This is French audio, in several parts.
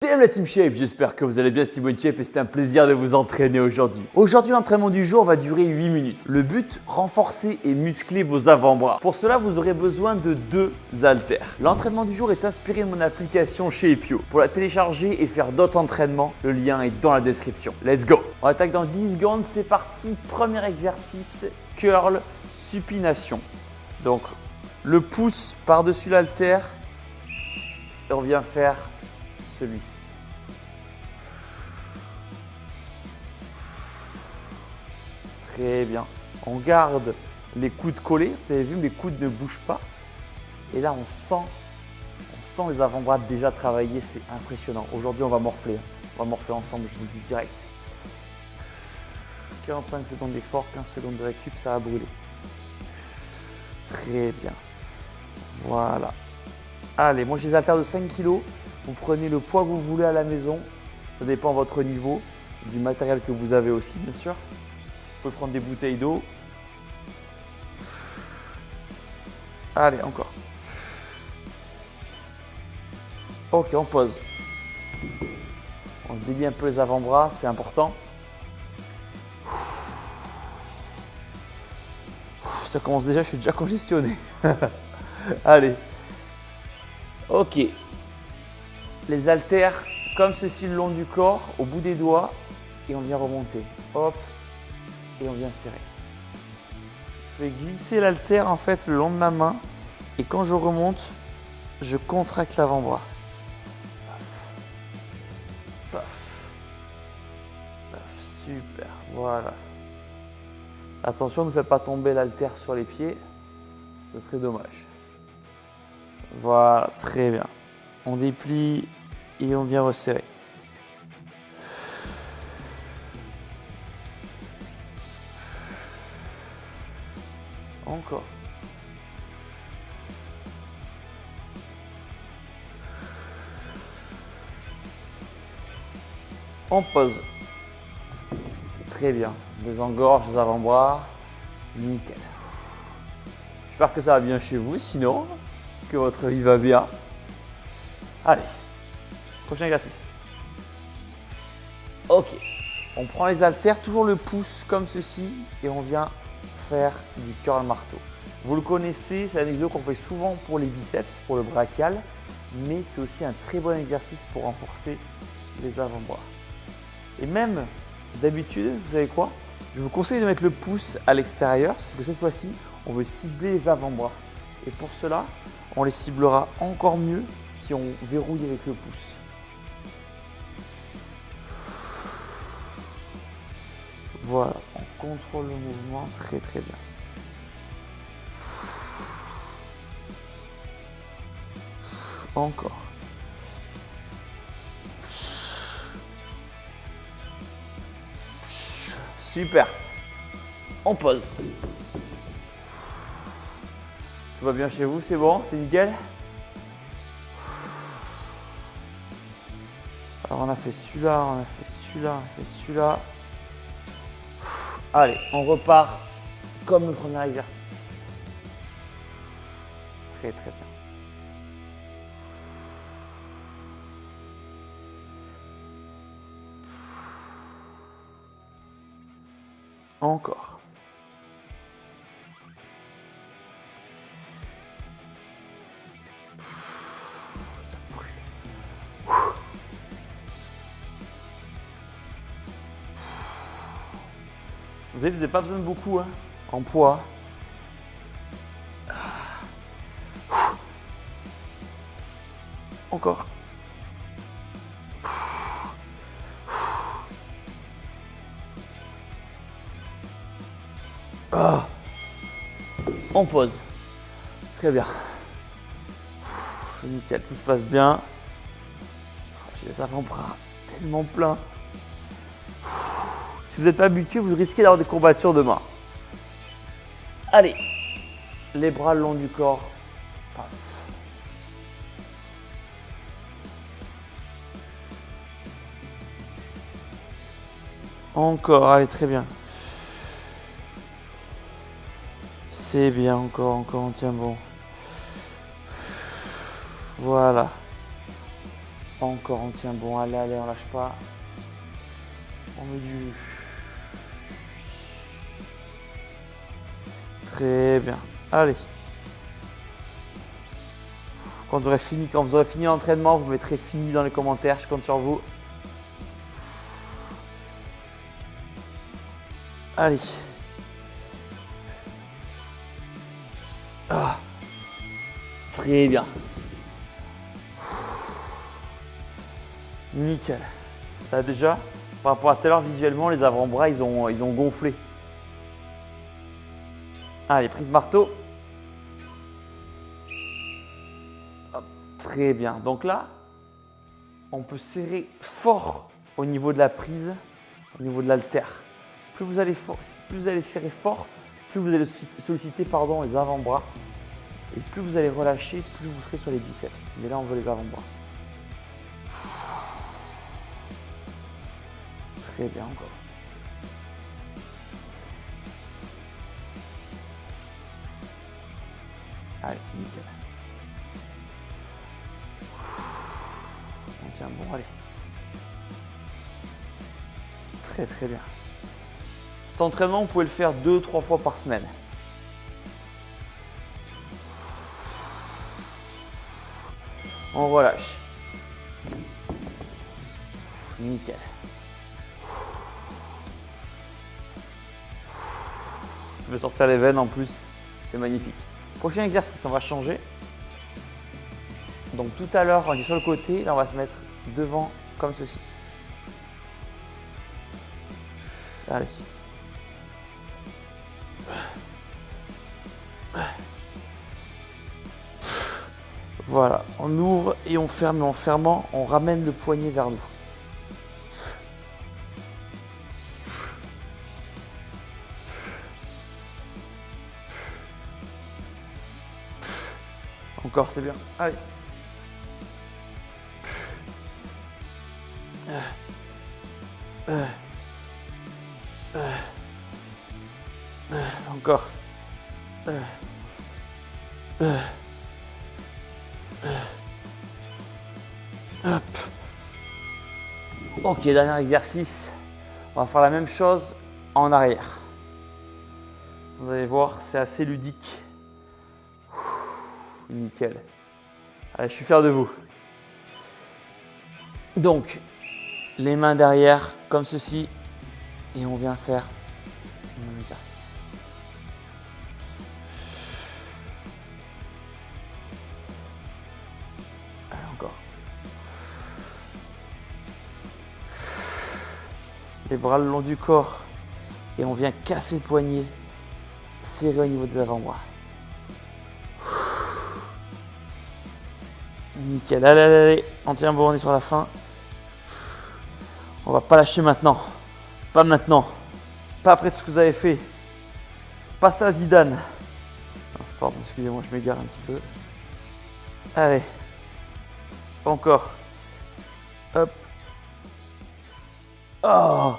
Salut la Team Shape, j'espère que vous allez bien, c'est Team Shape et c'est un plaisir de vous entraîner aujourd'hui. Aujourd'hui, l'entraînement du jour va durer 8 minutes. Le but, renforcer et muscler vos avant-bras. Pour cela, vous aurez besoin de 2 haltères. L'entraînement du jour est inspiré de mon application Shapeio. Pour la télécharger et faire d'autres entraînements, le lien est dans la description. Let's go! On attaque dans 10 secondes, c'est parti. Premier exercice, curl, supination. Donc, le pouce par-dessus l'haltère et on vient faire celui-ci. Très bien. On garde les coudes collés. Vous avez vu, mes coudes ne bougent pas. Et là, on sent les avant-bras déjà travailler. C'est impressionnant. Aujourd'hui, on va morfler. On va morfler ensemble, je vous le dis direct. 45 secondes d'effort, 15 secondes de récup, ça va brûler. Très bien. Voilà. Allez, moi j'ai des haltères de 5 kg. Vous prenez le poids que vous voulez à la maison. Ça dépend de votre niveau, du matériel que vous avez aussi, bien sûr. Vous pouvez prendre des bouteilles d'eau. Allez, encore. Ok, on pose. On se délie un peu les avant-bras, c'est important. Ça commence déjà, je suis déjà congestionné. Allez. Ok. Les haltères comme ceci le long du corps, au bout des doigts. Et on vient remonter. Hop. Et on vient serrer. Je vais glisser l'haltère en fait le long de ma main. Et quand je remonte, je contracte l'avant-bras. Paf. Paf. Paf. Super. Voilà. Attention, ne faites pas tomber l'haltère sur les pieds. Ce serait dommage. Voilà, très bien. On déplie et on vient resserrer. Encore. On pose. Très bien. Désengorge les avant-bras. Nickel. J'espère que ça va bien chez vous, sinon que votre vie va bien. Allez, prochain exercice. Ok, on prend les haltères, toujours le pouce comme ceci et on vient faire du curl marteau. Vous le connaissez, c'est un exercice qu'on fait souvent pour les biceps, pour le brachial, mais c'est aussi un très bon exercice pour renforcer les avant-bras. Et même d'habitude, vous savez quoi? Je vous conseille de mettre le pouce à l'extérieur, parce que cette fois-ci, on veut cibler les avant-bras. Et pour cela, on les ciblera encore mieux si on verrouille avec le pouce. Voilà, on contrôle le mouvement très très bien. Encore. Super. On pose. Tout va bien chez vous, c'est bon, c'est nickel. Alors on a fait celui-là, on a fait celui-là, on a fait celui-là. Allez, on repart comme le premier exercice. Très très bien. Encore. Vous savez, vous n'avez pas besoin de beaucoup en poids. Encore. Ah. On pose. Très bien. Nickel, tout se passe bien. J'ai les avant-bras tellement pleins. Si vous n'êtes pas habitué, vous risquez d'avoir des courbatures demain. Allez, les bras le long du corps. Paf. Encore, allez, très bien. C'est bien, encore, on tient bon. Voilà. Encore, on tient bon. Allez, allez, on lâche pas. On met du... Très bien. Allez. Quand vous aurez fini l'entraînement, vous mettrez fini dans les commentaires. Je compte sur vous. Allez. Ah. Très bien. Nickel. Là déjà, par rapport à tout à l'heure, visuellement, les avant-bras, ils ont gonflé. Allez, prise marteau. Hop, très bien. Donc là, on peut serrer fort au niveau de la prise, au niveau de l'haltère. Plus vous allez serrer fort, plus vous allez solliciter les avant-bras. Et plus vous allez relâcher, plus vous serez sur les biceps. Mais là, on veut les avant-bras. Très bien encore. Allez, c'est nickel. On tient bon, allez. Très très bien. Cet entraînement, vous pouvez le faire 2-3 fois par semaine. On relâche. Nickel. Ça fait sortir les veines en plus. C'est magnifique. Prochain exercice, on va changer. Donc tout à l'heure, on est sur le côté. Là, on va se mettre devant comme ceci. Allez. Voilà, on ouvre et on ferme, et en fermant, on ramène le poignet vers nous. Encore, c'est bien. Allez. Encore. Hop. Ok, dernier exercice. On va faire la même chose en arrière. Vous allez voir, c'est assez ludique. Nickel. Allez, je suis fier de vous. Donc, les mains derrière, comme ceci. Et on vient faire le même exercice. Allez, encore. Les bras le long du corps. Et on vient casser le poignet. Serrer au niveau des avant-bras. Nickel, allez, allez, allez, on tient bon, on est sur la fin. On va pas lâcher maintenant. Pas maintenant. Pas après tout ce que vous avez fait. Pas ça, Zidane. Non, pardon, excusez-moi, je m'égare un petit peu. Allez. Encore. Hop. Oh,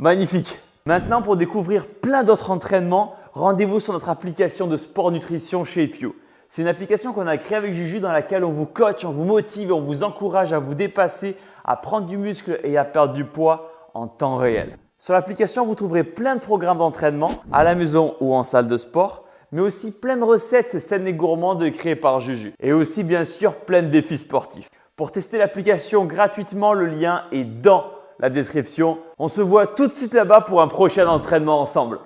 magnifique. Maintenant, pour découvrir plein d'autres entraînements, rendez-vous sur notre application de sport nutrition Shape-You. C'est une application qu'on a créée avec Juju dans laquelle on vous coach, on vous motive et on vous encourage à vous dépasser, à prendre du muscle et à perdre du poids en temps réel. Sur l'application, vous trouverez plein de programmes d'entraînement à la maison ou en salle de sport, mais aussi plein de recettes saines et gourmandes créées par Juju. Et aussi bien sûr plein de défis sportifs. Pour tester l'application gratuitement, le lien est dans la description. On se voit tout de suite là-bas pour un prochain entraînement ensemble.